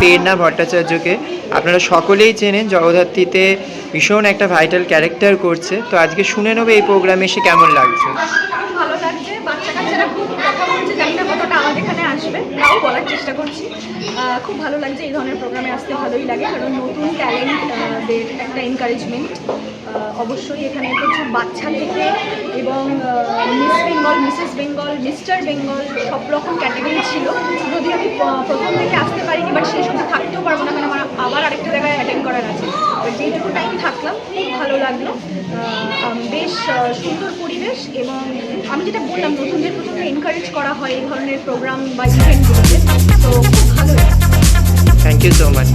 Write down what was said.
প্রেরণা ভট্টাচার্যকে আপনারা সকলেই চেনেন, জগদ্ধাত্রীতে ভীষণ একটা ভাইটাল ক্যারেক্টার করছে। তো আজকে শুনে নেবে এই প্রোগ্রামে এসে কেমন লাগছে। খুব ভালো লাগছে, বাচ্চা কাচ্চারা খুব কথা বলছে, জানি না কতটা আমাদের এখানে আসবে, তাও বলার চেষ্টা করছি। খুব ভালো লাগছে, এই ধরনের প্রোগ্রামে আসতে ভালোই লাগে, কারণ নতুন ট্যালেন্টদের একটা এনকারেজমেন্ট। অবশ্যই এখানে প্রচুর বাচ্চা থেকে এবং miss Bengal, Mrs Bengal, mister Bengal সব রকম ক্যাটাগরি ছিল। যদি আমি প্রথম থেকে আসতে পারিনি, বাট সেই সময় থাকতেও পারবো না, কারণ আমার আবার আরেকটা জায়গায় অ্যাটেন্ড করার আছে। যেটুকু টাইম থাকলাম খুব ভালো লাগলো, বেশ সুন্দর পরিবেশ। এবং আমি যেটা বললাম, নতুনদের প্রথমে এনকারেজ করা হয় এই ধরনের প্রোগ্রাম বা ইভেন্টগুলোতে, তো খুব ভালো লাগে। Thank you so much.